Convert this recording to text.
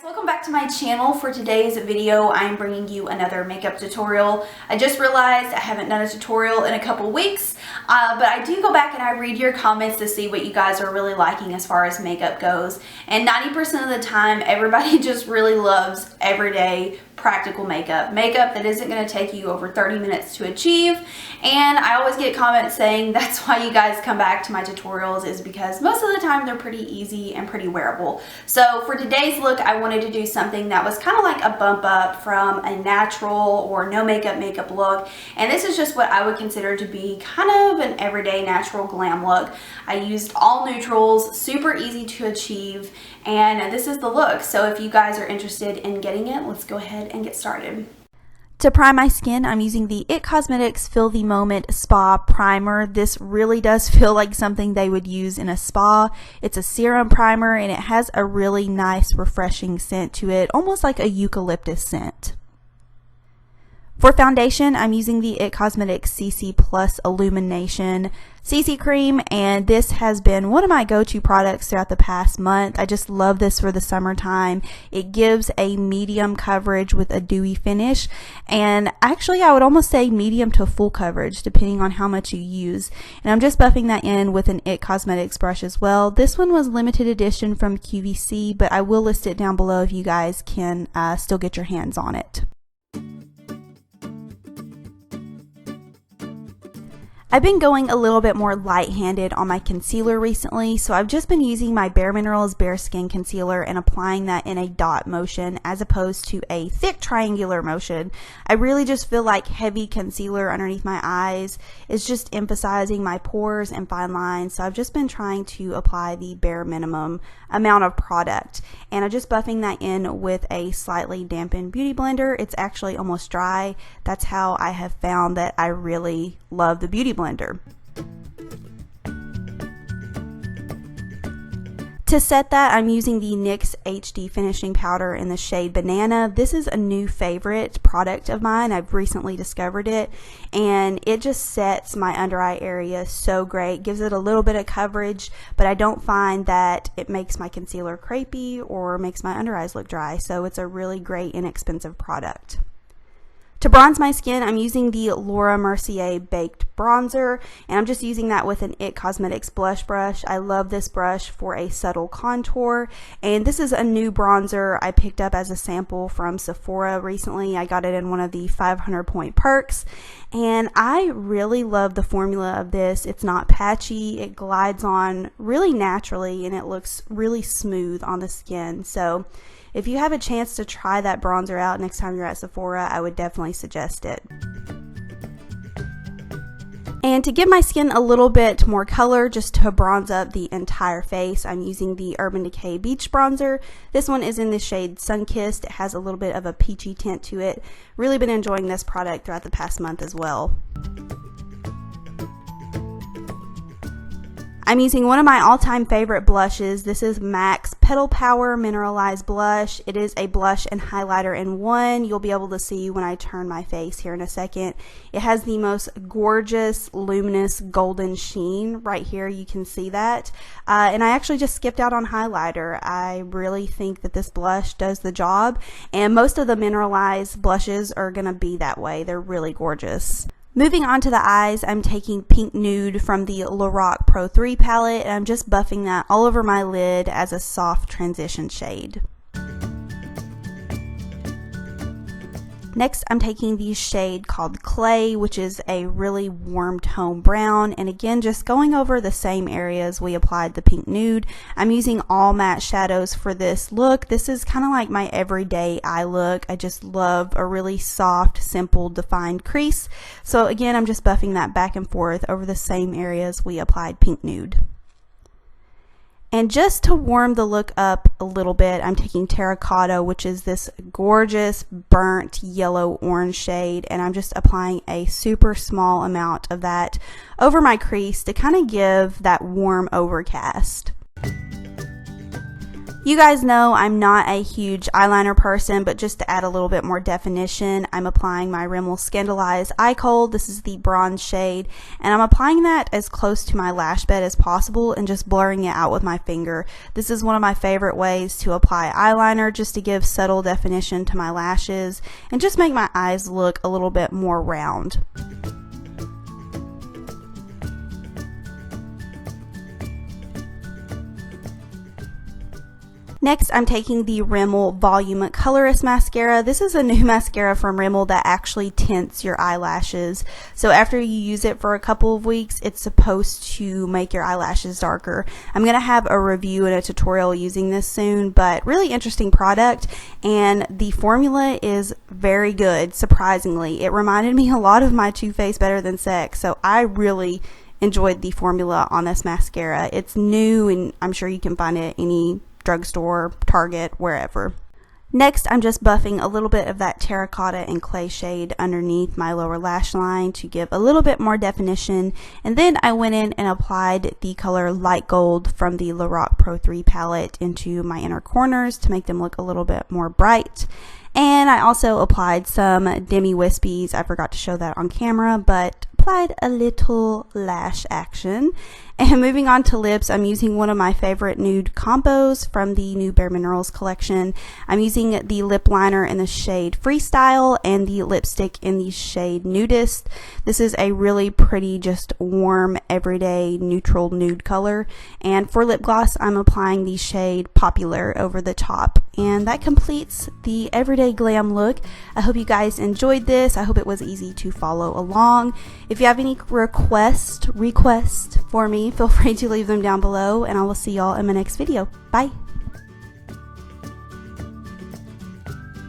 Welcome back to my channel. For today's video, I'm bringing you another makeup tutorial. I just realized I haven't done a tutorial in a couple weeks, but I do go back and I read your comments to see what you guys are really liking as far as makeup goes. And 90% of the time, everybody just really loves everyday practical makeup that isn't going to take you over 30 minutes to achieve. And I always get comments saying that's why you guys come back to my tutorials, is because most of the time they're pretty easy and pretty wearable. So for today's look, I wanted to do something that was kind of like a bump up from a natural or no makeup look, and this is just what I would consider to be kind of an everyday natural glam look. I used all neutrals, super easy to achieve, and this is the look. So if you guys are interested in getting it, let's go ahead and get started. To prime my skin, I'm using the IT Cosmetics Feel the Moment Spa Primer. This really does feel like something they would use in a spa. It's a serum primer and it has a really nice refreshing scent to it, almost like a eucalyptus scent. For foundation, I'm using the IT Cosmetics CC Plus Illumination CC Cream, and this has been one of my go-to products throughout the past month. I just love this for the summertime. It gives a medium coverage with a dewy finish, and actually I would almost say medium to full coverage depending on how much you use. And I'm just buffing that in with an IT Cosmetics brush as well. This one was limited edition from QVC, but I will list it down below if you guys can still get your hands on it. I've been going a little bit more light-handed on my concealer recently, so I've just been using my bareMinerals Bare Skin Concealer and applying that in a dot motion as opposed to a thick triangular motion. I really just feel like heavy concealer underneath my eyes is just emphasizing my pores and fine lines, so I've just been trying to apply the bare minimum amount of product. And I'm just buffing that in with a slightly dampened beauty blender. It's actually almost dry. That's how I have found that I really love the beauty blender. To set that, I'm using the NYX HD Finishing Powder in the shade Banana. This is a new favorite product of mine. I've recently discovered it, and it just sets my under eye area so great. Gives it a little bit of coverage, but I don't find that it makes my concealer crepey or makes my under eyes look dry, so it's a really great, inexpensive product. To bronze my skin, I'm using the Mercier Baked Bronzer, and I'm just using that with an IT Cosmetics blush brush. I love this brush for a subtle contour, and this is a new bronzer I picked up as a sample from Sephora recently. I got it in one of the 500-point perks, and I really love the formula of this. It's not patchy, it glides on really naturally, and it looks really smooth on the skin. So if you have a chance to try that bronzer out next time you're at Sephora, I would definitely suggest it. And to give my skin a little bit more color, just to bronze up the entire face, I'm using the Urban Decay Beach Bronzer. This one is in the shade Sunkissed. It has a little bit of a peachy tint to it. Really been enjoying this product throughout the past month as well. I'm using one of my all-time favorite blushes. This is MAC's Petal Power Mineralized Blush. It is a blush and highlighter in one. You'll be able to see when I turn my face here in a second. It has the most gorgeous, luminous, golden sheen. Right here, you can see that. And I actually just skipped out on highlighter. I really think that this blush does the job, and most of the mineralized blushes are going to be that way. They're really gorgeous. Moving on to the eyes, I'm taking Pink Nude from the Lorac Pro 3 palette, and I'm just buffing that all over my lid as a soft transition shade. Next, I'm taking the shade called Clay, which is a really warm tone brown, and again, just going over the same areas we applied the Pink Nude. I'm using all matte shadows for this look. This is kind of like my everyday eye look. I just love a really soft, simple, defined crease. So again, I'm just buffing that back and forth over the same areas we applied Pink Nude. And just to warm the look up a little bit, I'm taking Terracotta, which is this gorgeous burnt yellow-orange shade, and I'm just applying a super small amount of that over my crease to kind of give that warm overcast. You guys know I'm not a huge eyeliner person, but just to add a little bit more definition, I'm applying my Rimmel Scandalized Eye Kohl. This is the bronze shade, and I'm applying that as close to my lash bed as possible and just blurring it out with my finger. This is one of my favorite ways to apply eyeliner, just to give subtle definition to my lashes and just make my eyes look a little bit more round. Next, I'm taking the Rimmel Volume Colorist Mascara. This is a new mascara from Rimmel that actually tints your eyelashes. So after you use it for a couple of weeks, it's supposed to make your eyelashes darker. I'm going to have a review and a tutorial using this soon, but really interesting product, and the formula is very good, surprisingly. It reminded me a lot of my Too Faced Better Than Sex, so I really enjoyed the formula on this mascara. It's new, and I'm sure you can find it at any drugstore, Target, wherever. Next, I'm just buffing a little bit of that Terracotta and Clay shade underneath my lower lash line to give a little bit more definition, and then I went in and applied the color Light Gold from the Lorac Pro 3 palette into my inner corners to make them look a little bit more bright. And I also applied some Demi Whispies. I forgot to show that on camera, but applied a little lash action. And moving on to lips, I'm using one of my favorite nude combos from the new bareMinerals collection. I'm using the lip liner in the shade Freestyle and the lipstick in the shade Nudist. This is a really pretty, just warm, everyday, neutral nude color. And for lip gloss, I'm applying the shade Popular over the top. And that completes the everyday glam look. I hope you guys enjoyed this. I hope it was easy to follow along. If you have any requests for me, feel free to leave them down below, and I will see y'all in my next video. Bye!